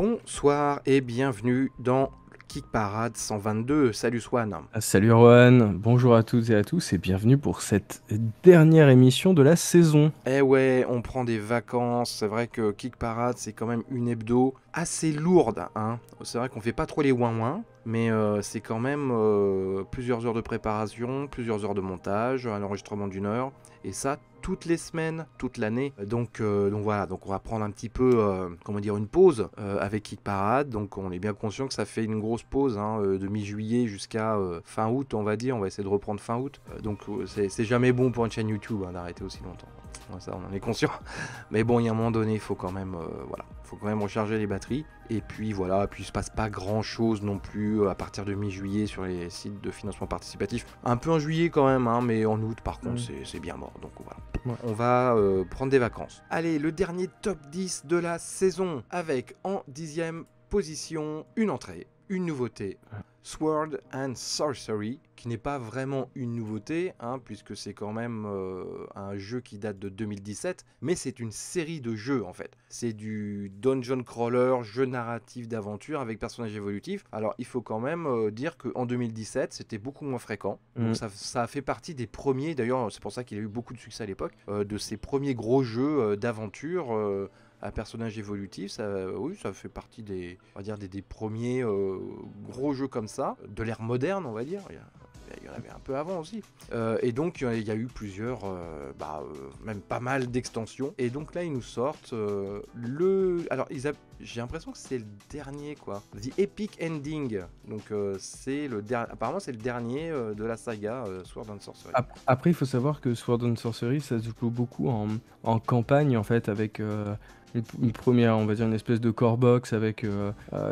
Bonsoir et bienvenue dans le Kick Parade 122. Salut Swan. Salut Rohan, bonjour à toutes et à tous et bienvenue pour cette dernière émission de la saison. Eh ouais, on prend des vacances. C'est vrai que Kick Parade, c'est quand même une hebdo assez lourde, hein. C'est vrai qu'on fait pas trop les ouin-ouin, mais c'est quand même plusieurs heures de préparation, plusieurs heures de montage, un enregistrement d'une heure, et ça toutes les semaines, toute l'année. Donc voilà, donc on va prendre un petit peu, une pause avec Kick Parade. Donc on est bien conscient que ça fait une grosse pause, hein, de mi-juillet jusqu'à fin août, on va dire. On va essayer de reprendre fin août. C'est jamais bon pour une chaîne YouTube, hein, d'arrêter aussi longtemps. Ouais, ça, on en est conscient. Mais bon, il y a un moment donné, il faut quand même, faut quand même recharger les batteries. Et puis voilà, puis il se passe pas grand chose non plus à partir de mi-juillet sur les sites de financement participatif. Un peu en juillet quand même, hein, mais en août par contre c'est bien mort. Donc voilà. Ouais. On va prendre des vacances. Allez, le dernier top 10 de la saison avec en 10e position une entrée, une nouveauté. Sword and Sorcery, qui n'est pas vraiment une nouveauté, hein, puisque c'est quand même un jeu qui date de 2017, mais c'est une série de jeux en fait. C'est du dungeon crawler, jeu narratif d'aventure avec personnages évolutifs. Alors il faut quand même dire qu'en 2017, c'était beaucoup moins fréquent. Donc ça a fait partie des premiers, d'ailleurs c'est pour ça qu'il a eu beaucoup de succès à l'époque, de ces premiers gros jeux d'aventure à personnage évolutif. Oui, ça fait partie des, on va dire, des premiers gros jeux comme ça, de l'ère moderne, on va dire. Il y en avait un peu avant aussi. Et donc, il y a eu plusieurs, même pas mal d'extensions. Et donc là, ils nous sortent Alors, j'ai l'impression que c'est le dernier, quoi. The Epic Ending. Donc, apparemment, c'est le dernier de la saga Sword and Sorcery. Après, il faut savoir que Sword and Sorcery, ça se joue beaucoup en campagne, en fait, avec une première, on va dire, une espèce de core box avec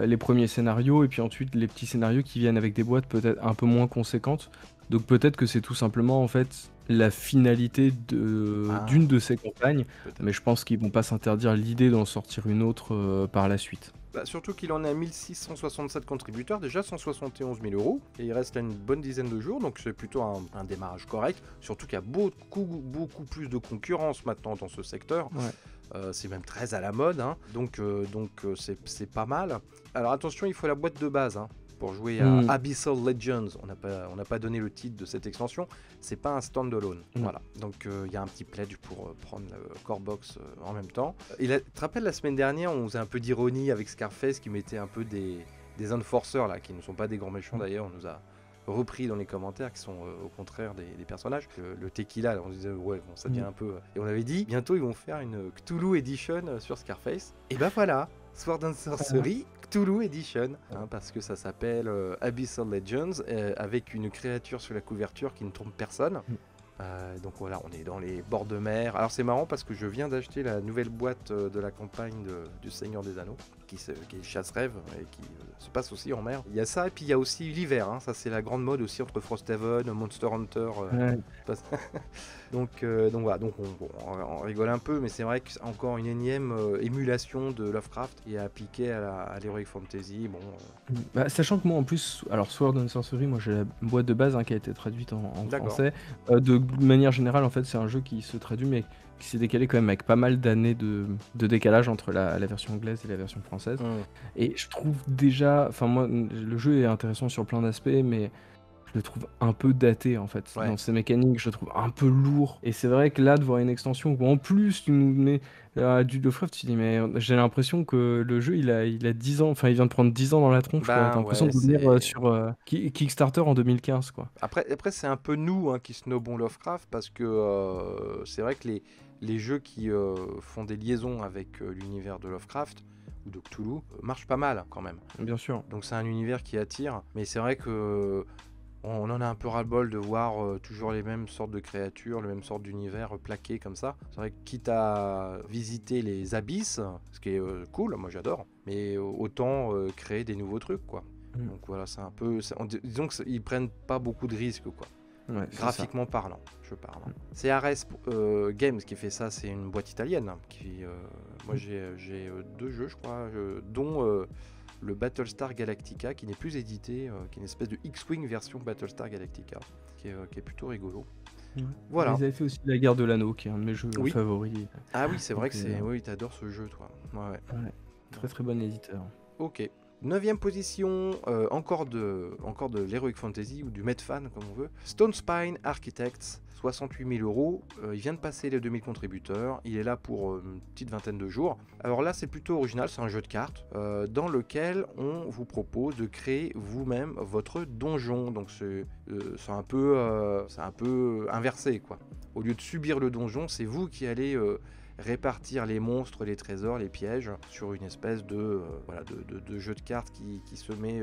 les premiers scénarios, et puis ensuite les petits scénarios qui viennent avec des boîtes peut-être un peu moins conséquentes. Donc peut-être que c'est tout simplement, en fait, la finalité d'une de ces campagnes, mais je pense qu'ils vont pas s'interdire l'idée d'en sortir une autre par la suite. Surtout qu'il en est à 1667 contributeurs, déjà 171 000 €, et il reste là une bonne dizaine de jours, donc c'est plutôt un démarrage correct, surtout qu'il y a beaucoup plus de concurrence maintenant dans ce secteur. Ouais. C'est même très à la mode, hein. Donc c'est pas mal. Alors attention, il faut la boîte de base, hein, pour jouer à Abyssal Legends. On n'a pas donné le titre de cette extension, c'est pas un standalone. Voilà. Donc il y a un petit pledge pour prendre le core box en même temps. Tu te rappelles, la semaine dernière, on faisait un peu d'ironie avec Scarface qui mettait un peu des enforcers là, qui ne sont pas des grands méchants d'ailleurs. On nous a repris dans les commentaires, qui sont au contraire des personnages. Le Tequila, là, on se disait ouais, bon, ça devient un peu... Et on avait dit, bientôt ils vont faire une Cthulhu Edition sur Scarface. Et ben voilà, Sword and Sorcery Cthulhu Edition, hein, parce que ça s'appelle Abyssal Legends, avec une créature sur la couverture qui ne trompe personne. Donc voilà, on est dans les bords de mer. Alors c'est marrant parce que je viens d'acheter la nouvelle boîte de la campagne du Seigneur des Anneaux, qui est chasse-rêve et qui se passe aussi en mer. Il y a ça, et puis il y a aussi l'hiver, hein. Ça c'est la grande mode aussi entre Frosthaven, Monster Hunter. Donc voilà, donc on rigole un peu, mais c'est vrai que c'est encore une énième émulation de Lovecraft et appliquée à l'Heroic Fantasy. Sachant que moi en plus, alors Sword and Sorcery, moi j'ai la boîte de base, hein, qui a été traduite en D'accord. français. De manière générale, en fait, c'est un jeu qui se traduit, mais qui s'est décalé quand même avec pas mal d'années de décalage entre la version anglaise et la version française. Et je trouve déjà, enfin moi, le jeu est intéressant sur plein d'aspects, mais je le trouve un peu daté en fait. Ouais. Dans ses mécaniques, je le trouve un peu lourd. Et c'est vrai que là, de voir une extension où en plus tu nous mets du Lovecraft, tu dis, mais j'ai l'impression que le jeu il a 10 ans, enfin il vient de prendre 10 ans dans la tronche, quoi. T'as l'impression de venir sur Kickstarter en 2015, quoi. Après c'est un peu nous, hein, qui snobons Lovecraft, parce que c'est vrai que les jeux qui font des liaisons avec l'univers de Lovecraft ou de Cthulhu marchent pas mal quand même. Bien sûr. Donc c'est un univers qui attire, mais c'est vrai que on en a un peu ras-le-bol de voir toujours les mêmes sortes de créatures, le même sorte d'univers plaqué comme ça. C'est vrai que quitte à visiter les abysses, ce qui est cool, moi j'adore, mais autant créer des nouveaux trucs, quoi. Donc voilà, c'est un peu... disons qu'ils prennent pas beaucoup de risques, quoi. Ouais, Graphiquement parlant, je parle. C'est Ares Games qui fait ça, c'est une boîte italienne. Moi j'ai 2 jeux, je crois, dont le Battlestar Galactica, qui n'est plus édité, qui est une espèce de X-Wing version Battlestar Galactica, qui est plutôt rigolo. Voilà. Ils avaient fait aussi La Guerre de l'Anneau, qui est un de mes jeux favoris. Ah oui, c'est vrai que Donc, oui, t'adores ce jeu, toi. Ouais. Très très bon éditeur. Ok. 9e position, encore de l'Heroic Fantasy ou du Medfan comme on veut. Stone Spine Architects, 68 000 €. Il vient de passer les 2000 contributeurs. Il est là pour une petite vingtaine de jours. Alors là, c'est plutôt original. C'est un jeu de cartes dans lequel on vous propose de créer vous-même votre donjon. Donc c'est un peu inversé, quoi. Au lieu de subir le donjon, c'est vous qui allez répartir les monstres, les trésors, les pièges sur une espèce de jeu de cartes qui se met,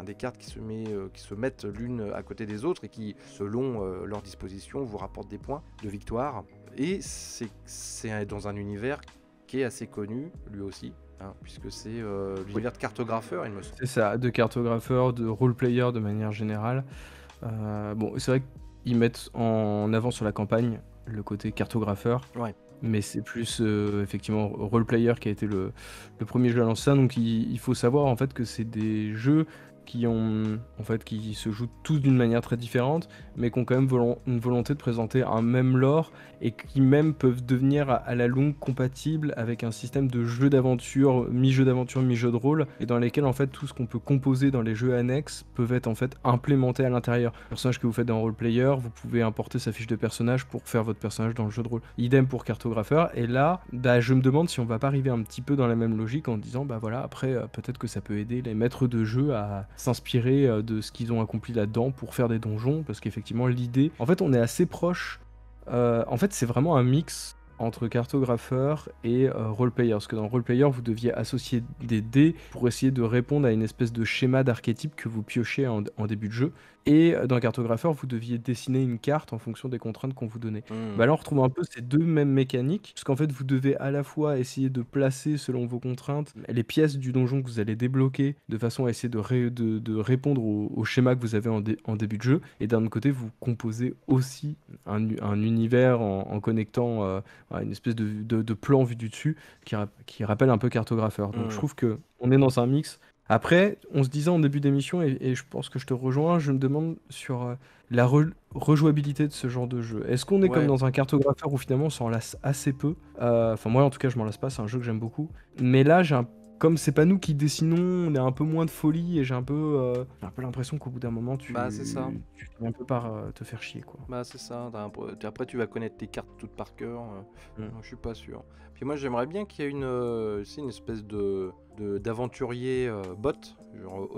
des cartes qui se mettent l'une à côté des autres et qui, selon leur disposition, vous rapportent des points de victoire. Et c'est dans un univers qui est assez connu, lui aussi. Puisque c'est l'univers de cartographeur, il me semble. C'est ça, de cartographeur, de role-player de manière générale. Bon, c'est vrai qu'ils mettent en avant sur la campagne le côté cartographeur. Ouais. Mais c'est plus effectivement role-player qui a été le premier jeu à lancer ça. Donc il faut savoir en fait que c'est des jeux qui se jouent tous d'une manière très différente, mais qui ont quand même une volonté de présenter un même lore et qui même peuvent devenir à la longue compatibles avec un système de jeu d'aventure, mi-jeu d'aventure, mi-jeu de rôle, et dans lesquels en fait tout ce qu'on peut composer dans les jeux annexes peuvent être en fait implémentés à l'intérieur. Le personnage que vous faites dans role-player, vous pouvez importer sa fiche de personnage pour faire votre personnage dans le jeu de rôle. Idem pour cartographeur, et là, je me demande si on va pas arriver un petit peu dans la même logique en disant, voilà, après, peut-être que ça peut aider les maîtres de jeu à s'inspirer de ce qu'ils ont accompli là-dedans pour faire des donjons, parce qu'effectivement l'idée, en fait on est assez proche, en fait c'est vraiment un mix entre cartographeur et roleplayer, parce que dans roleplayer vous deviez associer des dés pour essayer de répondre à une espèce de schéma d'archétype que vous piochez en début de jeu, et dans cartographeur vous deviez dessiner une carte en fonction des contraintes qu'on vous donnait. Là on retrouve un peu ces deux mêmes mécaniques, parce qu'en fait vous devez à la fois essayer de placer selon vos contraintes les pièces du donjon que vous allez débloquer de façon à essayer de répondre au schéma que vous avez en début de jeu, et d'un autre côté vous composez aussi un univers en connectant une espèce de plan vu du dessus qui rappelle un peu cartographeur. Donc je trouve qu'on est dans un mix. Après, on se disait en début d'émission, et je pense que je te rejoins, je me demande sur la rejouabilité de ce genre de jeu. Est-ce qu'on est comme dans un cartographeur où finalement on s'en lasse assez peu? Enfin moi en tout cas je m'en lasse pas, c'est un jeu que j'aime beaucoup. Mais là comme c'est pas nous qui dessinons, on a un peu moins de folie, et j'ai un peu l'impression qu'au bout d'un moment tu finis un peu par te faire chier, quoi. C'est ça. Après tu vas connaître tes cartes toutes par cœur. Non, je suis pas sûr. Puis moi j'aimerais bien qu'il y ait une espèce d'aventurier bot, genre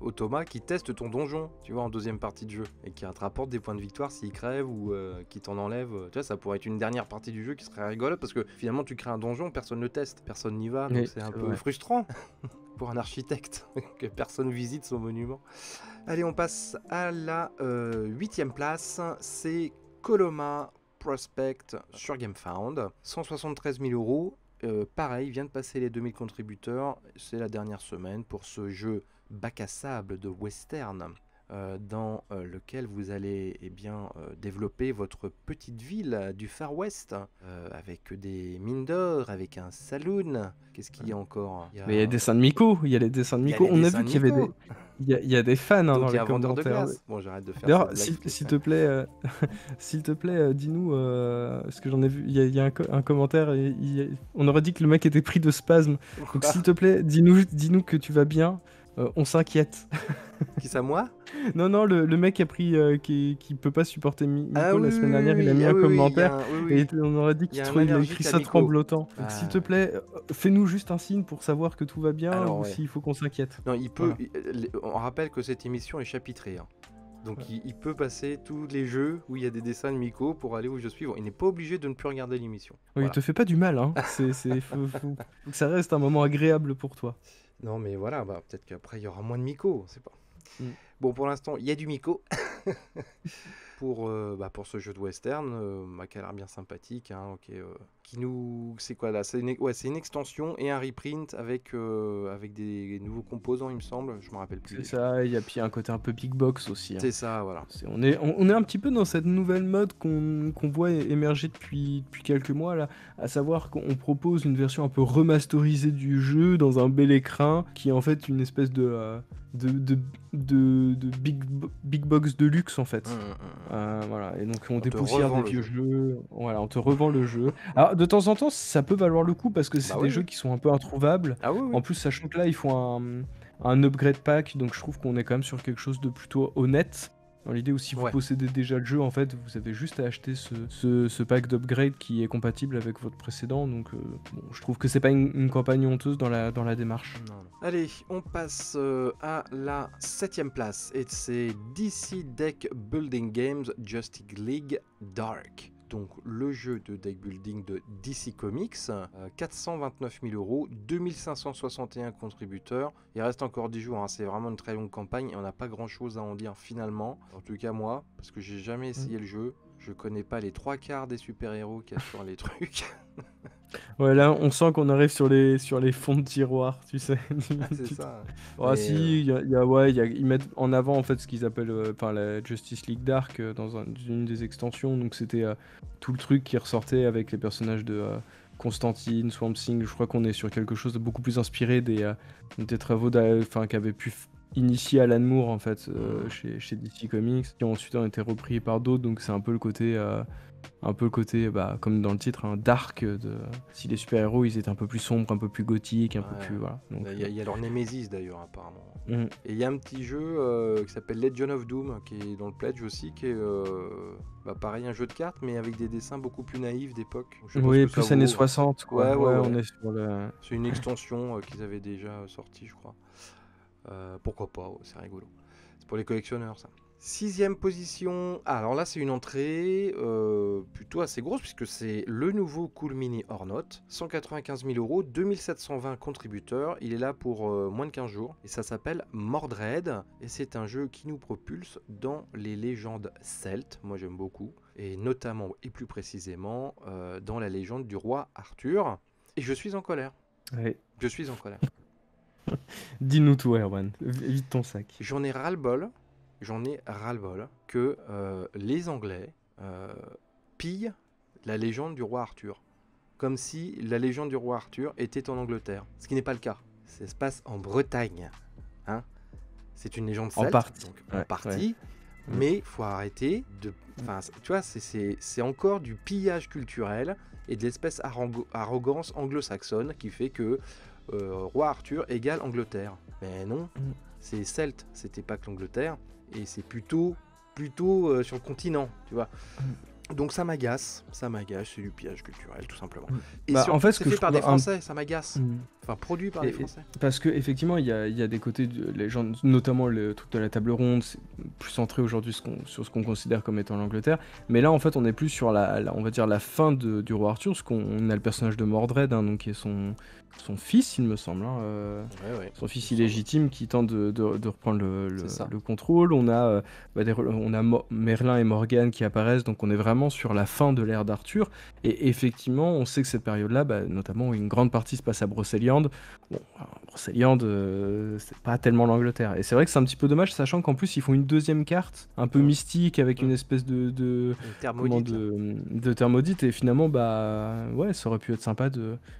Automa, qui teste ton donjon, tu vois, en deuxième partie de jeu, et qui te rapporte des points de victoire s'il crève ou qui t'en enlève. Tu vois, ça pourrait être une dernière partie du jeu qui serait rigolote, parce que finalement tu crées un donjon, personne ne le teste, personne n'y va, donc c'est un peu frustrant pour un architecte que personne visite son monument. Allez, on passe à la 8e place, c'est Coloma Prospect sur GameFound, 173 000 €. Pareil, vient de passer les 2000 contributeurs, c'est la dernière semaine pour ce jeu bac à sable de western, dans lequel vous allez développer votre petite ville du Far West, avec des mines d'or, avec un saloon. Qu'est-ce qu'il y a encore? Mais il y a les dessins de Miko, on a vu qu'il y avait il y a des fans dans les commentaires. Bon, j'arrête de faire d'ailleurs, ça. s'il te plaît, dis-nous, parce que j'en ai vu, il y a un commentaire, on aurait dit que le mec était pris de spasme. Donc s'il te plaît, dis-nous que tu vas bien. On s'inquiète. Qui ça, moi? Non, le mec a pris qui peut pas supporter Miko la semaine dernière, il a mis un commentaire et on aurait dit qu'il a écrit ça tremblotant. Donc s'il te plaît, fais-nous juste un signe pour savoir que tout va bien. Alors, ou s'il faut qu'on s'inquiète. Non, il peut. On rappelle que cette émission est chapitrée. Donc il peut passer tous les jeux où il y a des dessins de Miko pour aller où je suis. Il n'est pas obligé de ne plus regarder l'émission. Oui, il te fait pas du mal, hein. Faut que ça reste un moment agréable pour toi. Non, mais voilà, peut-être qu'après il y aura moins de Miko, on sait pas. Bon, pour l'instant, il y a du Miko pour ce jeu de western qui a l'air bien sympathique. C'est quoi là? C'est une extension et un reprint avec des nouveaux composants, il me semble. Je me rappelle plus. C'est ça, il y a puis un côté un peu big box aussi. C'est ça, voilà. On est un petit peu dans cette nouvelle mode qu'on voit émerger depuis quelques mois là, à savoir qu'on propose une version un peu remasterisée du jeu dans un bel écran qui est en fait une espèce de big box de luxe en fait. Voilà, et donc on dépoussière des vieux jeux. Voilà, on te revend le jeu. Alors de temps en temps, ça peut valoir le coup parce que c'est Bah des oui, jeux oui. qui sont un peu introuvables. Ah oui, En oui. plus, sachant que là, ils font un upgrade pack, donc je trouve qu'on est quand même sur quelque chose de plutôt honnête. Dans l'idée où si vous Ouais. possédez déjà le jeu, en fait, vous avez juste à acheter ce pack d'upgrade qui est compatible avec votre précédent. Donc, bon, je trouve que c'est pas une campagne honteuse dans la démarche. Non, non. Allez, on passe à la 7ème place. Et c'est DC Deck Building Games Justice League Dark. Donc le jeu de deck building de DC Comics, 429 000 euros, 2561 contributeurs. Il reste encore 10 jours, hein. C'est vraiment une très longue campagne et on n'a pas grand chose à en dire finalement. En tout cas moi, parce que j'ai jamais essayé le jeu. Je connais pas les 3/4 des super-héros qu'il y a sur les trucs. Ouais, là, on sent qu'on arrive sur les fonds de tiroir, tu sais. Ah, c'est ça. Ah Mais, si, ils mettent en avant en fait ce qu'ils appellent la Justice League Dark dans une des extensions. Donc c'était tout le truc qui ressortait avec les personnages de Constantine, Swamp Thing. Je crois qu'on est sur quelque chose de beaucoup plus inspiré des travaux qu'avait pu initier Alan Moore en fait chez DC Comics, qui ont ensuite été repris par d'autres. Donc c'est un peu le côté comme dans le titre, hein, dark. Si les super-héros ils étaient un peu plus sombres, un peu plus gothiques, un peu plus. Voilà. Donc, il y a leur Nemesis d'ailleurs, apparemment. Mhm. Et il y a un petit jeu qui s'appelle Legion of Doom, qui est dans le pledge aussi, qui est pareil, un jeu de cartes, mais avec des dessins beaucoup plus naïfs d'époque. Je sais pas Oui, ce que plus ça années vaut. 60, quoi. Ouais. On est sur le. C'est une extension qu'ils avaient déjà sortie, je crois. Pourquoi pas, ouais, c'est rigolo. C'est pour les collectionneurs, ça. 6ème position. Ah, alors là, c'est une entrée plutôt assez grosse, puisque c'est le nouveau Cool Mini Hornet. 195 000 euros, 2720 contributeurs. Il est là pour moins de 15 jours. Et ça s'appelle Mordred. Et c'est un jeu qui nous propulse dans les légendes celtes. Moi, j'aime beaucoup. Et notamment, et plus précisément, dans la légende du roi Arthur. Et je suis en colère. Ouais. Je suis en colère. Dis-nous tout, Erwan. Vite ton sac. J'en ai ras-le-bol que les Anglais pillent la légende du roi Arthur. Comme si la légende du roi Arthur était en Angleterre. Ce qui n'est pas le cas. Ça se passe en Bretagne. Hein, c'est une légende celte. En partie. Donc, en partie. Ouais. Mais il faut arrêter de... Enfin, tu vois, c'est encore du pillage culturel et de l'espèce arrogance anglo-saxonne qui fait que roi Arthur égale Angleterre. Mais non, c'est celte, c'était pas que l'Angleterre. Et c'est plutôt sur le continent, tu vois. Donc ça m'agace, c'est du pillage culturel, tout simplement. Et surtout, en fait, c'est fait par des Français, ça m'agace. Enfin, produit par des Français. Parce que effectivement, il y a des côtés de légende, notamment le truc de la table ronde, c'est plus centré aujourd'hui sur ce qu'on considère comme étant l'Angleterre. Mais là, en fait, on est plus sur on va dire la fin du roi Arthur, parce qu'on a le personnage de Mordred, hein, donc qui est son fils, il me semble. Hein, ouais. Son fils illégitime qui tente de reprendre le contrôle. On a Merlin et Morgane qui apparaissent, donc on est vraiment sur la fin de l'ère d'Arthur. Et effectivement, on sait que cette période-là, notamment une grande partie se passe à Brocéliande. Bon, Brocéliande, c'est pas tellement l'Angleterre. Et c'est vrai que c'est un petit peu dommage, sachant qu'en plus, ils font une deuxième carte, un peu mystique, avec une espèce de terre maudite. Et finalement, ça aurait pu être sympa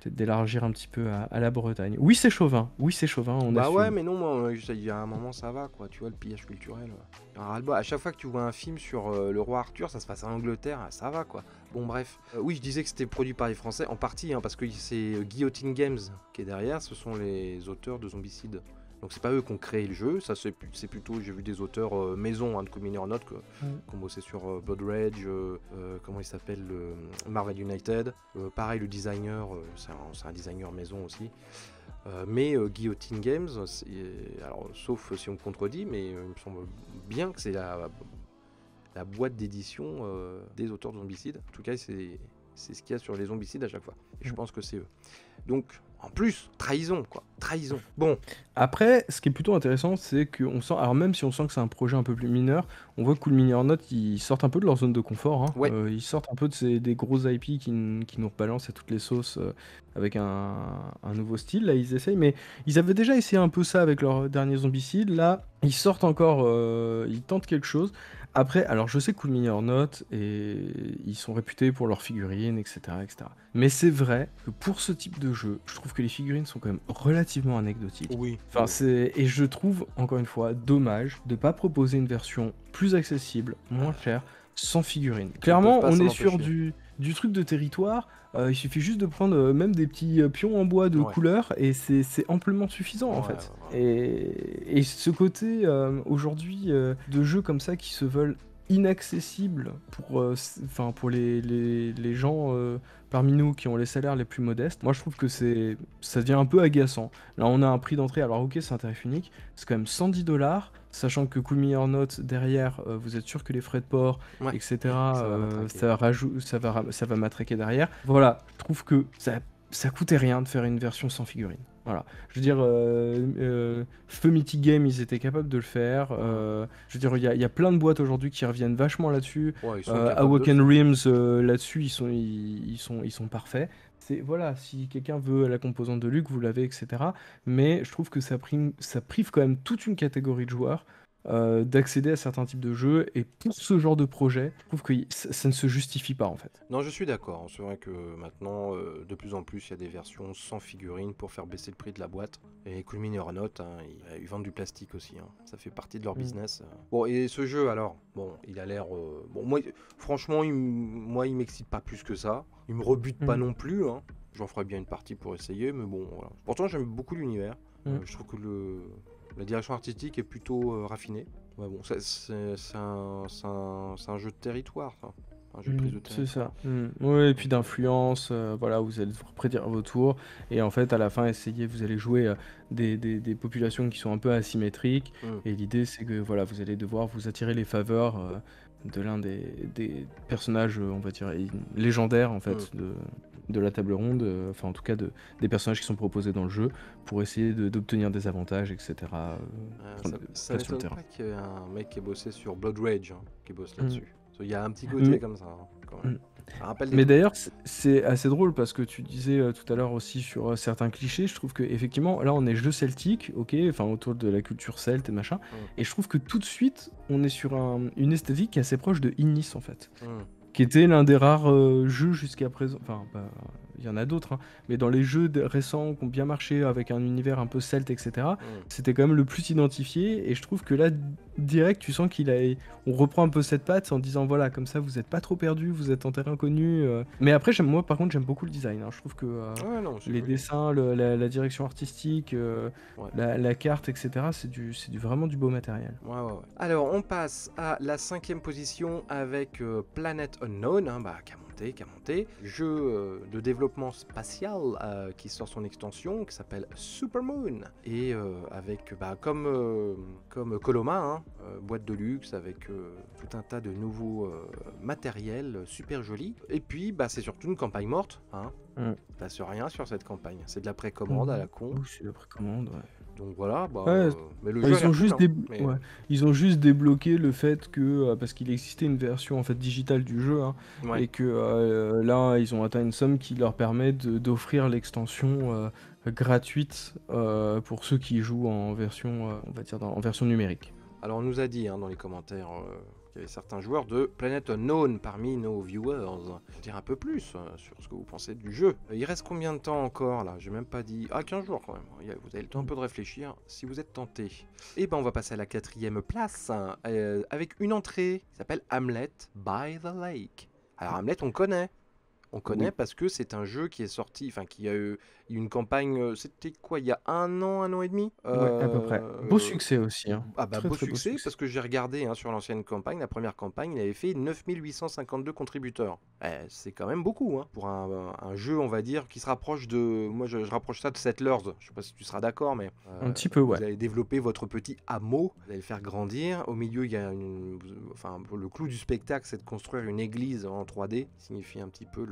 d'élargir un petit peu à la Bretagne. Oui, c'est chauvin. On assume. Ouais, mais non, moi, il y a un moment, ça va, quoi. Tu vois, le pillage culturel. À chaque fois que tu vois un film sur le roi Arthur, ça se passe en Angleterre, ça va, quoi. Bon, bref. Oui, je disais que c'était produit par les Français, en partie, hein, parce que c'est Guillotine Games qui est derrière, ce sont les auteurs de Zombicide. Donc c'est pas eux qui ont créé le jeu, ça c'est plutôt, j'ai vu des auteurs maison, hein, de Cool Mini Hornet qui ont bossé sur Blood Rage, comment il s'appelle, Marvel United. Pareil, le designer, c'est un designer maison aussi. Mais Guillotine Games, alors, sauf si on me contredit, mais il me semble bien que c'est la boîte d'édition des auteurs de Zombicide. En tout cas, c'est ce qu'il y a sur les Zombicides à chaque fois. Et je pense que c'est eux. Donc, en plus, trahison, quoi. Trahison. Bon. Après, ce qui est plutôt intéressant, c'est qu'on sent... Alors même si on sent que c'est un projet un peu plus mineur, on voit que Cool Mini Hornet, ils sortent un peu de leur zone de confort. Hein. Ouais. Ils sortent un peu des gros IP qui nous rebalancent à toutes les sauces avec un nouveau style. Là, ils essayent. Mais ils avaient déjà essayé un peu ça avec leur dernier Zombicide. Là, ils sortent encore... ils tentent quelque chose. Après, alors je sais que Cool Mini Hornet, et ils sont réputés pour leurs figurines, etc., etc. Mais c'est vrai que pour ce type de jeu, je trouve que les figurines sont quand même relativement anecdotiques. Oui. Enfin, et je trouve, encore une fois, dommage de ne pas proposer une version plus accessible, moins chère, sans figurines. Clairement, on est sur du... du truc de territoire, il suffit juste de prendre même des petits pions en bois de Ouais. couleur et c'est amplement suffisant en Ouais, fait. ouais. Et ce côté aujourd'hui de jeux comme ça qui se veulent inaccessibles enfin, pour les gens parmi nous qui ont les salaires les plus modestes, moi je trouve que ça devient un peu agaçant. Là on a un prix d'entrée, alors ok c'est un tarif unique, c'est quand même 110$, sachant que Cool Me or Not derrière, vous êtes sûr que les frais de port, Ouais, etc., ça va matraquer. ça va matraquer derrière. Voilà, je trouve que ça coûtait rien de faire une version sans figurine. Voilà. Je veux dire, Feu Mythic Game, ils étaient capables de le faire. Je veux dire, il y a plein de boîtes aujourd'hui qui reviennent vachement là-dessus. Ouais, ils sont capables de Awaken le faire. Realms, là-dessus, ils sont parfaits. Voilà, si quelqu'un veut la composante de Luc, vous l'avez, etc. Mais je trouve que ça prive quand même toute une catégorie de joueurs d'accéder à certains types de jeux. Et pour ce genre de projet, je trouve que ça ne se justifie pas en fait. Non, je suis d'accord. C'est vrai que maintenant, de plus en plus, il y a des versions sans figurines pour faire baisser le prix de la boîte. Et Cool Me or Not, hein, ils vendent du plastique aussi. Hein. Ça fait partie de leur business. Bon, et ce jeu, alors, bon, il a l'air... bon, moi, franchement, il m'excite pas plus que ça. Il me rebute pas non plus. Hein. J'en ferai bien une partie pour essayer, mais bon, voilà. Pourtant, j'aime beaucoup l'univers. Je trouve que la direction artistique est plutôt raffinée. Ouais, bon, c'est un jeu de territoire, ça. Un jeu de prise de C'est territoire. ça. Ouais, et puis d'influence, voilà, vous allez devoir prédire vos tours. Et en fait, à la fin, vous allez jouer des populations qui sont un peu asymétriques. Et l'idée, c'est que voilà, vous allez devoir vous attirer les faveurs de l'un des personnages, on va dire, légendaires en fait, de la table ronde. Enfin, en tout cas, des personnages qui sont proposés dans le jeu pour essayer d'obtenir des avantages, etc. Ça sur le m'étonne terrain. pas qu'il y ait un mec qui ait bossé sur Blood Rage, hein, qui bosse là-dessus. Il y a un petit côté comme ça, hein, quand même. Ça rappelle des Mais trucs. d'ailleurs, c'est assez drôle parce que tu disais tout à l'heure aussi sur certains clichés. Je trouve que effectivement, là, on est jeu celtique, ok, enfin autour de la culture celte et machin. Et je trouve que tout de suite, on est sur une esthétique qui est assez proche de Ignis en fait, qui était l'un des rares jeux jusqu'à présent. Enfin, il y en a d'autres, hein, mais dans les jeux récents qui ont bien marché avec un univers un peu celte, etc. C'était quand même le plus identifié. Et je trouve que là, direct, tu sens on reprend un peu cette patte en disant voilà, comme ça, vous n'êtes pas trop perdu, vous êtes en terrain inconnu. Mais après, moi, par contre, j'aime beaucoup le design. Hein. Je trouve que les dessins, la direction artistique, la carte, etc. C'est vraiment du beau matériel. Ouais. Alors, on passe à la 5e position avec Planet Unknown, hein, qui a monté. Jeu de développement spatial qui sort son extension qui s'appelle Supermoon. Et avec, comme Coloma, hein, boîte de luxe avec tout un tas de nouveaux matériels super jolis. Et puis, c'est surtout une campagne morte. Hein. Passe rien sur cette campagne. C'est de la précommande à la con. Oui, c'est la précommande, ouais. Donc voilà, mais le ils jeu ont juste cool, ils ont juste débloqué le fait que parce qu'il existait une version en fait digitale du jeu, hein, et que là ils ont atteint une somme qui leur permet d'offrir l'extension gratuite pour ceux qui jouent en version on va dire en version numérique. Alors on nous a dit dans les commentaires qu'il y avait certains joueurs de Planet Unknown parmi nos viewers. Dire un peu plus sur ce que vous pensez du jeu. Il reste combien de temps encore là? J'ai même pas dit. 15 jours quand même. Vous avez le temps un peu de réfléchir si vous êtes tenté. Et on va passer à la 4e place avec une entrée qui s'appelle Hamlet by the Lake. Alors Hamlet on connaît. On connaît parce que c'est un jeu qui est sorti, enfin qui a eu une campagne, c'était quoi, il y a un an et demi Ouais, à peu près. Beau succès aussi. Hein. Très, beau succès, parce que j'ai regardé sur l'ancienne campagne, la première campagne, il avait fait 9852 contributeurs. C'est quand même beaucoup, hein, pour un jeu, on va dire, qui se rapproche de... Moi, je rapproche ça de Settlers, je sais pas si tu seras d'accord, mais... un petit peu, ouais. Vous allez développer votre petit hameau, vous allez le faire grandir. Au milieu, il y a le clou du spectacle, c'est de construire une église en 3D, qui signifie un petit peu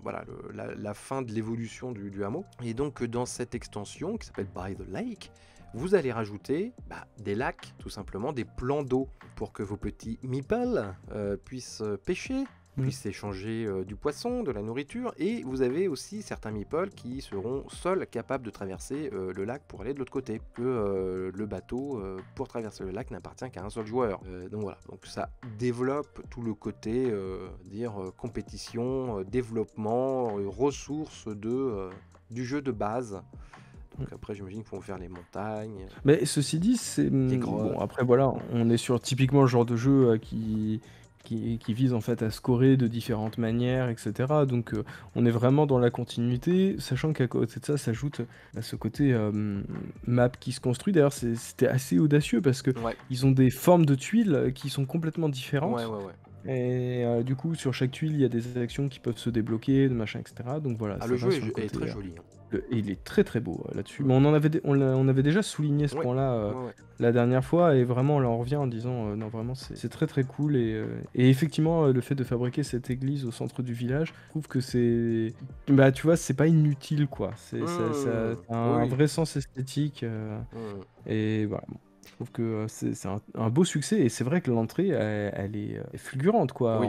la fin de l'évolution du hameau. Et donc dans cette extension qui s'appelle By the Lake, vous allez rajouter des lacs, tout simplement des plans d'eau pour que vos petits meeples puissent pêcher, puissent échanger du poisson, de la nourriture, et vous avez aussi certains meeples qui seront seuls capables de traverser le lac pour aller de l'autre côté, que le bateau pour traverser le lac n'appartient qu'à un seul joueur. Donc voilà, donc ça développe tout le côté compétition, développement, ressources du jeu de base. Donc après, j'imagine qu'il faut faire les montagnes. Mais ceci dit, c'est bon, après voilà, on est sur typiquement le genre de jeu qui qui vise en fait à scorer de différentes manières, etc. Donc on est vraiment dans la continuité, sachant qu'à côté de ça s'ajoute à ce côté map qui se construit. D'ailleurs, c'était assez audacieux parce que Ouais, ils ont des formes de tuiles qui sont complètement ouais, différentes. ouais, ouais. Et du coup, sur chaque tuile, il y a des actions qui peuvent se débloquer, de machin, etc. Donc voilà, Ah, ça le va jeu sur le est côté. très joli, hein. Et il est très très beau là-dessus. Mm. Mais on avait déjà souligné ce Ouais, point-là ouais, ouais. la dernière fois, et vraiment là on revient en disant non, vraiment c'est très très cool. Et effectivement, le fait de fabriquer cette église au centre du village, je trouve que c'est. Bah tu vois, c'est pas inutile quoi. Ça a un Oui. vrai sens esthétique. Mm. Et voilà. Bon. Je trouve que c'est un beau succès, et c'est vrai que l'entrée elle est fulgurante quoi. Oui,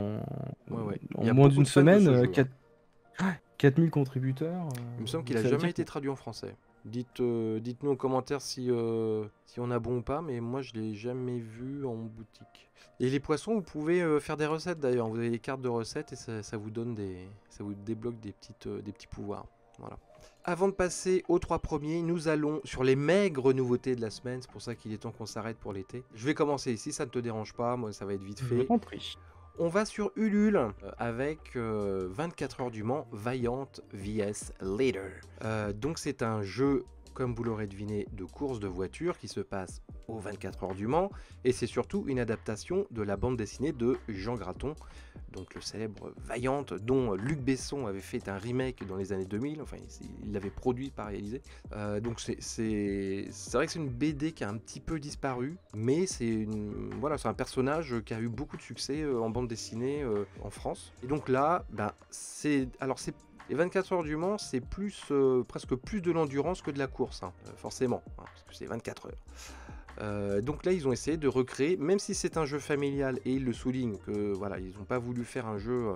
ouais, ouais. Il En y a moins beaucoup d'une de fans de semaine, ce jeu, hein. 4000 contributeurs, Il me semble qu'il donc a ça veut jamais dire été traduit en français. Dites-nous en commentaire si on a bon ou pas, mais moi je l'ai jamais vu en boutique. Et les poissons, vous pouvez faire des recettes d'ailleurs. Vous avez des cartes de recettes et ça vous donne ça vous débloque des petits pouvoirs. Voilà. Avant de passer aux 3 premiers, nous allons sur les maigres nouveautés de la semaine. C'est pour ça qu'il est temps qu'on s'arrête pour l'été. Je vais commencer ici, ça ne te dérange pas. Moi, ça va être vite je fait. t'en prie. On va sur Ulule avec 24 heures du Mans, Vaillant vs Leader. Donc c'est un jeu, comme vous l'aurez deviné, de course de voiture qui se passe aux 24 heures du Mans, et c'est surtout une adaptation de la bande dessinée de Jean Graton, donc le célèbre Vaillant, dont Luc Besson avait fait un remake dans les années 2000, enfin il l'avait produit, pas réalisé. Donc c'est vrai que c'est une BD qui a un petit peu disparu, mais voilà, c'est un personnage qui a eu beaucoup de succès en bande dessinée en France. Et donc là, les 24 heures du Mans, c'est presque plus de l'endurance que de la course, hein, forcément, hein, parce que c'est 24 heures. Donc là, ils ont essayé de recréer, même si c'est un jeu familial, et ils le soulignent que voilà, ils n'ont pas voulu faire un jeu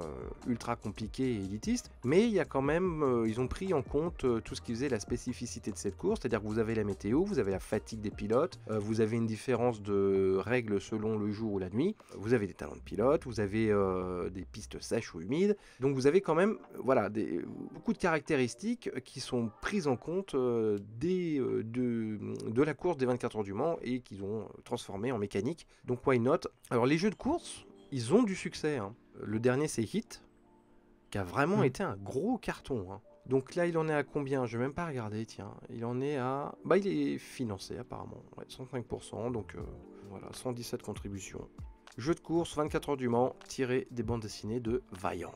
ultra compliqué et élitiste, mais il y a quand même, ils ont pris en compte tout ce qui faisait la spécificité de cette course, c'est-à-dire que vous avez la météo, vous avez la fatigue des pilotes, vous avez une différence de règles selon le jour ou la nuit, vous avez des talents de pilote, vous avez des pistes sèches ou humides, donc vous avez quand même voilà, beaucoup de caractéristiques qui sont prises en compte de la course des 24 heures du Mans et qu'ils ont transformé en mécanique. Donc why not? Alors les jeux de course, ils ont du succès, hein. Le dernier c'est Hit, qui a vraiment été un gros carton, hein. Donc là il en est à combien? Je vais même pas regarder, tiens. Il en est à... Bah il est financé apparemment, ouais, 105%, donc voilà, 117 contributions. Jeu de course, 24 heures du Mans, tiré des bandes dessinées de Vaillant.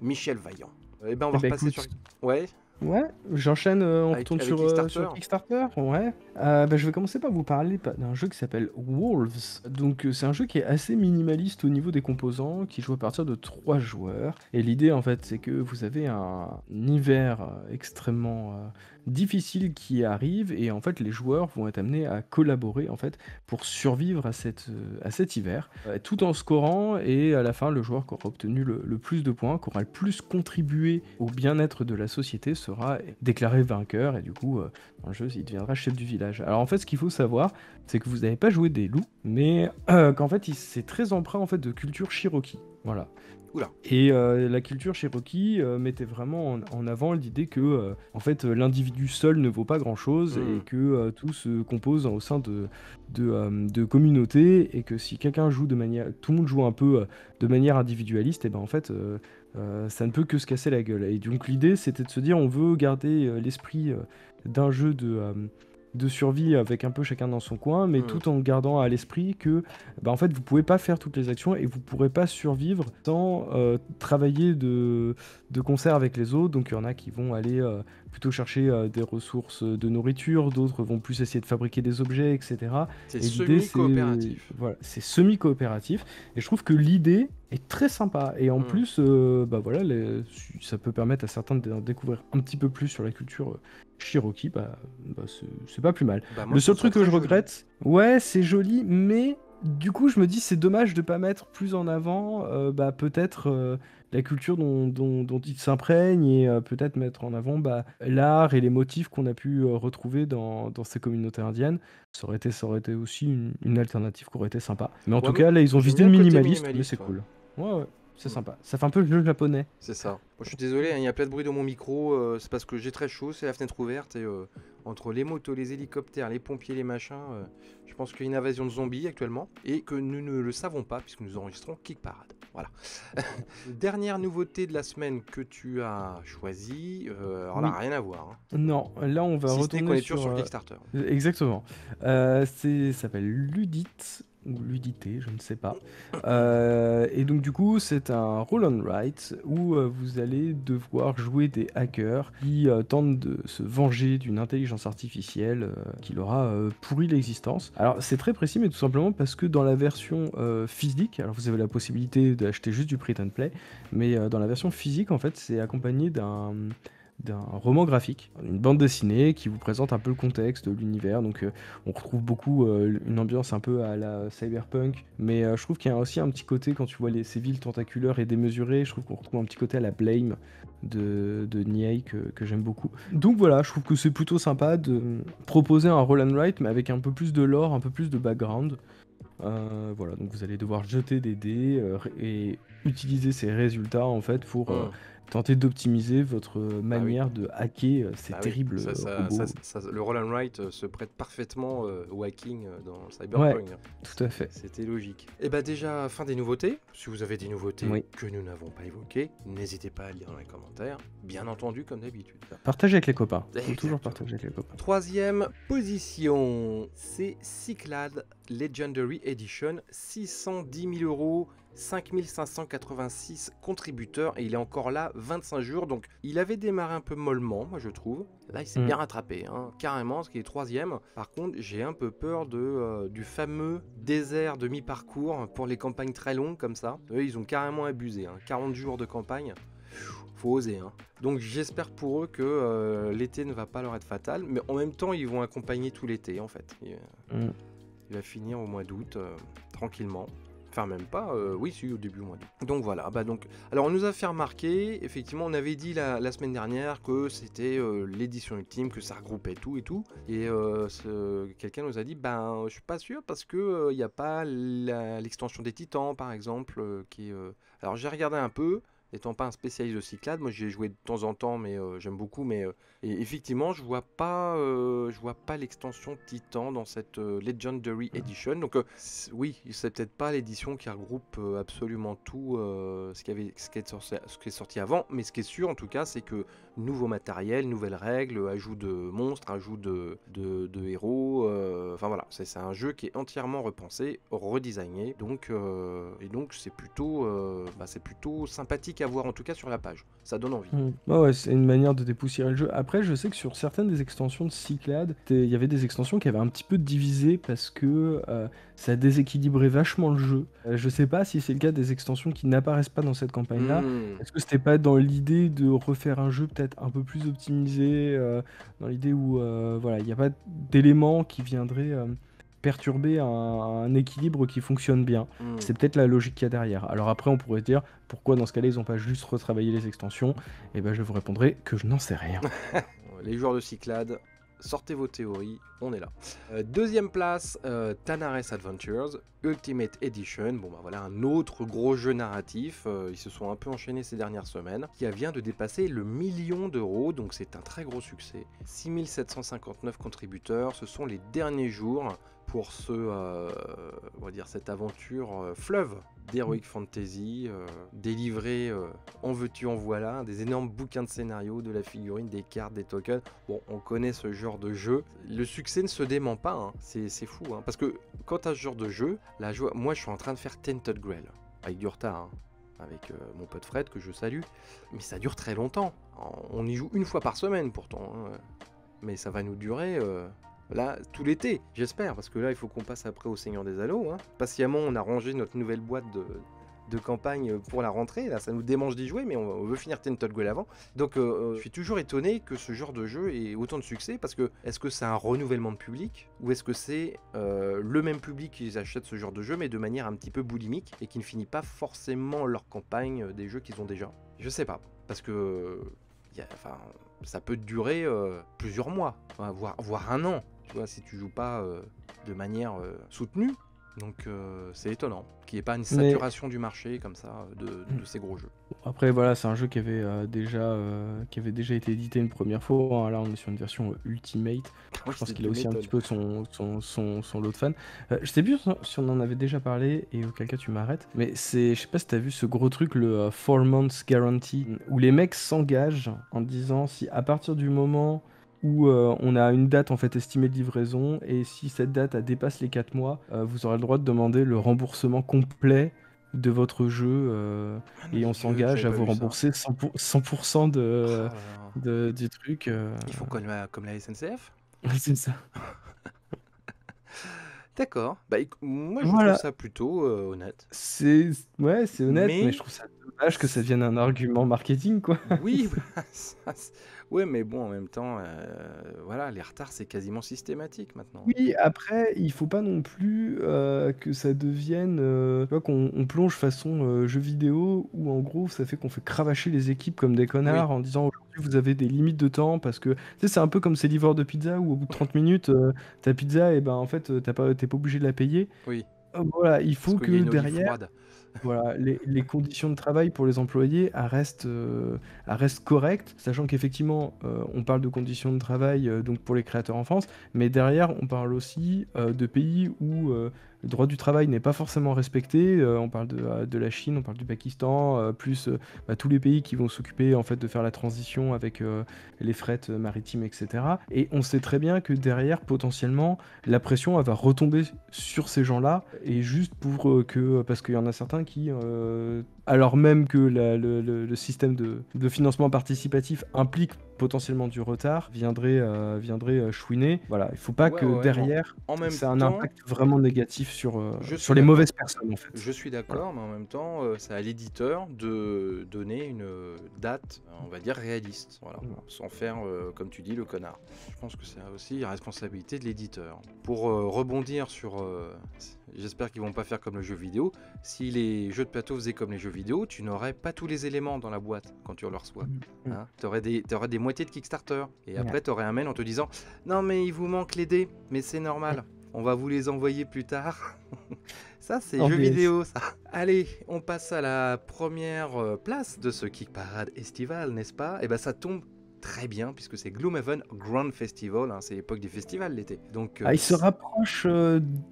Michel Vaillant. Et ben on va repasser Écoute, sur... Ouais, ouais, j'enchaîne, on avec retourne sur Kickstarter. Kickstarter, ouais. Je vais commencer par vous parler d'un jeu qui s'appelle Wolves. Donc c'est un jeu qui est assez minimaliste au niveau des composants, qui joue à partir de 3 joueurs. Et l'idée en fait, c'est que vous avez un hiver extrêmement difficile qui arrive, et en fait les joueurs vont être amenés à collaborer en fait pour survivre à cet hiver, tout en scorant, et à la fin le joueur qui aura obtenu le plus de points, qui aura le plus contribué au bien-être de la société, sera déclaré vainqueur, et du coup dans le jeu il deviendra chef du village. Alors en fait ce qu'il faut savoir, c'est que vous n'avez pas joué des loups, mais qu'en fait c'est très empreint en fait de culture Cherokee. Voilà. Oula. Et la culture Cherokee mettait vraiment en avant l'idée que en fait l'individu seul ne vaut pas grand-chose, et que tout se compose au sein de communautés, et que si quelqu'un joue de manière, tout le monde joue un peu de manière individualiste, et ben en fait ça ne peut que se casser la gueule. Et donc l'idée c'était de se dire, on veut garder l'esprit d'un jeu de survie avec un peu chacun dans son coin, mais tout en gardant à l'esprit que en fait vous pouvez pas faire toutes les actions, et vous pourrez pas survivre sans travailler de concert avec les autres. Donc il y en a qui vont aller plutôt chercher des ressources de nourriture, d'autres vont plus essayer de fabriquer des objets, etc. C'est Et l'idée semi-coopératif. voilà, c'est semi-coopératif, et je trouve que l'idée est très sympa, et en plus voilà, ça peut permettre à certains de découvrir un petit peu plus sur la culture Cherokee. C'est pas plus mal. Moi, Le je seul trouve ça truc que très je joli. regrette, ouais, c'est joli, mais du coup, je me dis, c'est dommage de pas mettre plus en avant, peut-être la culture dont il s'imprègne, et peut-être mettre en avant l'art et les motifs qu'on a pu retrouver dans ces communautés indiennes. Ça aurait été aussi une alternative qui aurait été sympa. Mais en Ouais, tout cas, là, ils ont j'aime visé bien le le côté minimaliste, mais minimaliste, c'est ouais. cool. Ouais, ouais. c'est sympa. Ça fait un peu le jeu japonais. C'est ça. Moi, je suis désolé, hein, il y a plein de bruit dans mon micro. C'est parce que j'ai très chaud, c'est la fenêtre ouverte. Et entre les motos, les hélicoptères, les pompiers, les machins, je pense qu'il y a une invasion de zombies actuellement. Et que nous ne le savons pas puisque nous enregistrons Kick Parade. Voilà. Dernière nouveauté de la semaine que tu as choisie. Alors là, Oui. rien à voir. Non, là on va Si ce n'est qu'on retourner est toujours sur Kickstarter. Exactement. Ça s'appelle Ludit ou Ludité, je ne sais pas. Et donc du coup, c'est un roll and write où vous allez devoir jouer des hackers qui tentent de se venger d'une intelligence artificielle qui leur a pourri l'existence. Alors c'est très précis, mais tout simplement parce que dans la version physique, alors vous avez la possibilité d'acheter juste du print and play, mais dans la version physique, en fait, c'est accompagné d'un roman graphique, une bande dessinée qui vous présente un peu le contexte de l'univers. Donc on retrouve beaucoup une ambiance un peu à la cyberpunk, mais je trouve qu'il y a aussi un petit côté, quand tu vois ces villes tentaculaires et démesurées, je trouve qu'on retrouve un petit côté à la Blame de Niei que j'aime beaucoup. Donc voilà, je trouve que c'est plutôt sympa de proposer un roll and write, mais avec un peu plus de lore, un peu plus de background. Voilà, donc vous allez devoir jeter des dés et utiliser ces résultats en fait pour tenter d'optimiser votre manière de hacker ces terribles robots. Le roll and write se prête parfaitement au hacking dans Ouais, Cyberpunk. tout à fait. C'était logique. Et bah déjà, fin des nouveautés. Si vous avez des nouveautés Oui. que nous n'avons pas évoquées, n'hésitez pas à lire dans les commentaires. Bien entendu, comme d'habitude. Partagez avec les copains. Faut Exactement. toujours partager avec les copains. Troisième position, c'est Cyclades Legendary Edition, 610 000 €, 5586 contributeurs, et il est encore là 25 jours, donc il avait démarré un peu mollement, moi je trouve. Là il s'est bien rattrapé, hein, carrément, ce qui est troisième. Par contre, j'ai un peu peur du fameux désert de mi-parcours pour les campagnes très longues comme ça. Eux, ils ont carrément abusé, hein, 40 jours de campagne. Faut oser, hein. Donc j'espère pour eux que l'été ne va pas leur être fatal, mais en même temps ils vont accompagner tout l'été en fait. Il va finir au mois d'août tranquillement. Enfin même pas, oui si au début du mois d'août. Donc voilà, alors on nous a fait remarquer, effectivement on avait dit la semaine dernière que c'était l'édition ultime, que ça regroupait tout et tout. Et quelqu'un nous a dit, je suis pas sûr parce que il n'y a pas l'extension des Titans par exemple, qui est... Alors j'ai regardé un peu. N'étant pas un spécialiste de Cyclades, moi j'ai joué de temps en temps, mais j'aime beaucoup. Mais et effectivement, je vois pas l'extension Titan dans cette Legendary Edition. Donc oui, c'est peut-être pas l'édition qui regroupe absolument tout ce qui est sorti avant. Mais ce qui est sûr, en tout cas, c'est que nouveau matériel, nouvelles règles, ajout de monstres, ajout de héros. Enfin voilà, c'est un jeu qui est entièrement repensé, redesigné. Donc c'est plutôt sympathique à voir, en tout cas sur la page. Ça donne envie. Ouais, c'est une manière de dépoussiérer le jeu. Après, je sais que sur certaines des extensions de Cyclades, il y avait des extensions qui avaient un petit peu divisé parce que ça déséquilibrait vachement le jeu. Je sais pas si c'est le cas des extensions qui n'apparaissent pas dans cette campagne-là. Est-ce que c'était pas dans l'idée de refaire un jeu peut-être un peu plus optimisé, dans l'idée où voilà, il n'y a pas d'éléments qui viendraient perturber un équilibre qui fonctionne bien. C'est peut-être la logique qu'il y a derrière. Alors après, on pourrait dire pourquoi dans ce cas-là, ils n'ont pas juste retravaillé les extensions. Et ben, je vous répondrai que je n'en sais rien. Les joueurs de Cyclades, sortez vos théories, on est là. Deuxième place, Tanares Adventures Ultimate Edition. Bon bah voilà, un autre gros jeu narratif. Ils se sont un peu enchaînés ces dernières semaines, qui vient de dépasser le 1 million d'euros, donc c'est un très gros succès. 6759 contributeurs, ce sont les derniers jours pour on va dire cette aventure fleuve d'Heroic Fantasy, délivré en veux-tu en voilà, des énormes bouquins de scénario, de la figurine, des cartes, des tokens. Bon, on connaît ce genre de jeu. Le succès ne se dément pas, hein. C'est fou, hein. Parce que quant à ce genre de jeu, moi je suis en train de faire Tainted Grail, avec du retard, hein, avec mon pote Fred que je salue, mais ça dure très longtemps. On y joue une fois par semaine pourtant, hein. Mais ça va nous durer... Là, tout l'été, j'espère, parce que là, il faut qu'on passe après au Seigneur des Anneaux, hein. Patiemment, on a rangé notre nouvelle boîte de campagne pour la rentrée. Là, ça nous démange d'y jouer, mais on veut finir Tainted Grail avant. Donc, je suis toujours étonné que ce genre de jeu ait autant de succès, parce que est-ce que c'est un renouvellement de public, ou est-ce que c'est le même public qui achète ce genre de jeu, mais de manière un petit peu boulimique, et qui ne finit pas forcément leur campagne des jeux qu'ils ont déjà? Je sais pas, parce que ça peut durer plusieurs mois, voire un an. Tu vois, si tu joues pas de manière soutenue, Donc c'est étonnant qu'il n'y ait pas une Mais saturation du marché comme ça de ces gros jeux. après, voilà, c'est un jeu qui avait déjà été édité une première fois, hein. Là, on est sur une version Ultimate. Oui, Je pense qu'il tu a aussi un m'étonnes. petit peu son lot de fans. Je sais plus si on en avait déjà parlé et auquel cas tu m'arrêtes, mais je sais pas si t'as vu ce gros truc, le 4 months guarantee, où les mecs s'engagent en disant si à partir du moment où on a une date en fait estimée de livraison et si cette date dépasse les 4 mois, vous aurez le droit de demander le remboursement complet de votre jeu Ah mon et on Dieu, s'engage j'avais à pas vous vu ça. rembourser 100% Ah là là. du truc. Ils font comme la SNCF? C'est ça. D'accord. Bah, moi, je trouve Voilà. ça plutôt honnête. Ouais, c'est honnête, mais je Mais, trouve ça dommage que ça devienne un argument marketing, quoi. oui, bah, ouais, mais bon, en même temps, voilà, les retards, c'est quasiment systématique maintenant. Oui, après, il faut pas non plus que ça devienne, tu vois, qu'on plonge façon jeu vidéo, où en gros, ça fait qu'on fait cravacher les équipes comme des Oui, connards en disant aujourd'hui vous avez des limites de temps parce que, tu sais, c'est un peu comme ces livreurs de pizza où au bout de 30 minutes, ta pizza, et ben en fait, t'es pas obligé de la payer. oui, Voilà, il parce faut qu'il y a que une olive derrière, froide. voilà, les conditions de travail pour les employés elles restent correctes, sachant qu'effectivement, on parle de conditions de travail donc pour les créateurs en France, mais derrière, on parle aussi de pays où le droit du travail n'est pas forcément respecté. On parle de la Chine, on parle du Pakistan, plus tous les pays qui vont s'occuper en fait de faire la transition avec les frettes maritimes, etc. Et on sait très bien que derrière, potentiellement, la pression elle va retomber sur ces gens-là, et juste parce qu'il y en a certains qui, alors même que le système de financement participatif implique potentiellement du retard, viendrait chouiner. Voilà, il faut pas Ouais, que ouais, mais derrière, en même ça ait un temps, impact vraiment négatif sur, je suis sur les d'accord. mauvaises personnes, en fait. Je suis Voilà. d'accord, mais en même temps, c'est à l'éditeur de donner une date, on va dire, réaliste. Voilà. Voilà. Sans faire, comme tu dis, le connard. Je pense que c'est aussi la responsabilité de l'éditeur. Pour rebondir sur... j'espère qu'ils vont pas faire comme le jeu vidéo. Si les jeux de plateau faisaient comme les jeux vidéo, tu n'aurais pas tous les éléments dans la boîte quand tu le reçois. Mm. Hein, t'aurais des moitiés de Kickstarter. Et Ouais. après, t'aurais un mail en te disant « Non, mais il vous manque les dés, mais c'est normal. On va vous les envoyer plus tard. » Ça, c'est En jeu VS. vidéo, ça. Allez, on passe à la première place de ce Kick Parade estival, n'est-ce pas? Et ben, ça tombe très bien, puisque c'est Gloomhaven Grand Festival, hein, c'est l'époque des festivals l'été. Donc, Il se rapproche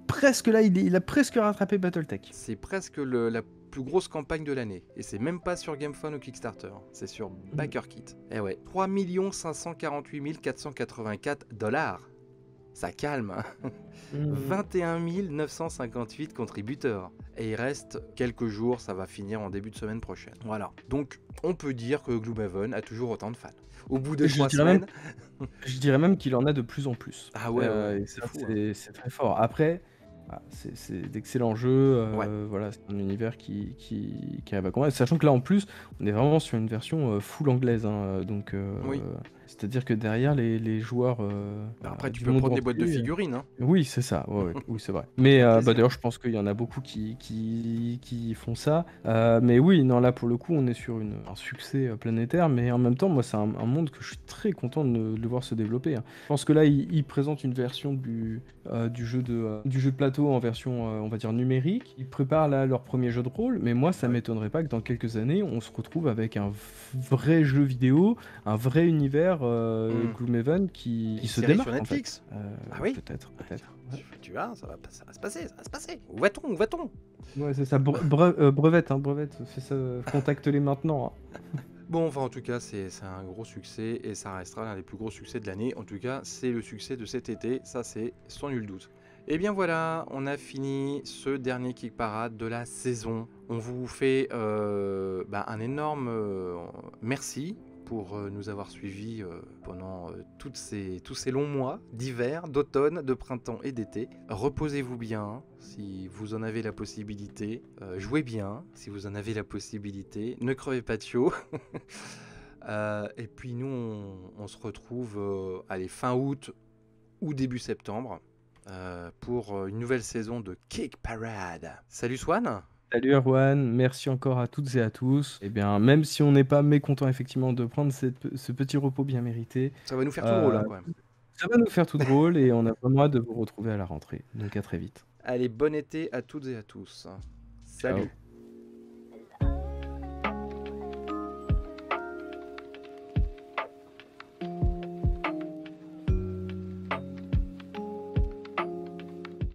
presque là, il a presque rattrapé Battletech. c'est presque la plus grosse campagne de l'année. Et c'est même pas sur GameFound ou Kickstarter, c'est sur BackerKit. Eh ouais, 3 548 484 $. Ça calme, hein. 21 958 contributeurs. Et il reste quelques jours, ça va finir en début de semaine prochaine. Voilà. Donc, on peut dire que Gloomhaven a toujours autant de fans. Au bout de 3 semaines... Je dirais même qu'il en a de plus en plus. Ah ouais, ouais, Et c'est ça, fou, hein. c'est très fort. Après, c'est d'excellents jeux. Ouais. Voilà, c'est un univers qui arrive à convaincre. Sachant que là, en plus, on est vraiment sur une version full anglaise, hein, donc, Oui. c'est-à-dire que derrière, les joueurs. Après, tu du peux monde prendre des boîtes de entier, figurines, hein. oui, c'est ça. Ouais, oui, c'est vrai. Mais fait plaisir. d'ailleurs, je pense qu'il y en a beaucoup qui font ça. Mais oui, non, là, pour le coup, on est sur un succès planétaire. Mais en même temps, moi, c'est un monde que je suis très content de le voir se développer, hein. Je pense que là, ils présentent une version du jeu de plateau en version, on va dire, numérique. Ils préparent là leur premier jeu de rôle. Mais moi, ça m'étonnerait pas que dans quelques années, on se retrouve avec un vrai jeu vidéo, un vrai univers Gloomhaven qui se série démarque sur Netflix. en fait. Ah oui. Peut-être. Ouais. Tu vois, ça va se passer. Où va-t-on? Ouais, c'est ça. Brevette, fais ça, contacte-les maintenant, hein. Bon, enfin, en tout cas, c'est un gros succès et ça restera l'un des plus gros succès de l'année. En tout cas, c'est le succès de cet été, ça c'est sans nul doute. Et bien voilà, on a fini ce dernier Kick Parade de la saison. On vous fait un énorme merci pour nous avoir suivis pendant tous ces longs mois d'hiver, d'automne, de printemps et d'été. Reposez-vous bien si vous en avez la possibilité. Jouez bien si vous en avez la possibilité. Ne crevez pas de chaud. Et puis nous, on se retrouve fin août ou début septembre pour une nouvelle saison de Kick Parade. Salut Swan. Salut Erwan, merci encore à toutes et à tous. Et bien, même si on n'est pas mécontent effectivement de prendre ce petit repos bien mérité, Ça va nous faire tout drôle, hein, quand même. ça va nous faire tout drôle et on a vraiment hâte de vous retrouver à la rentrée. Donc à très vite. Allez, bon été à toutes et à tous. Salut. Ciao.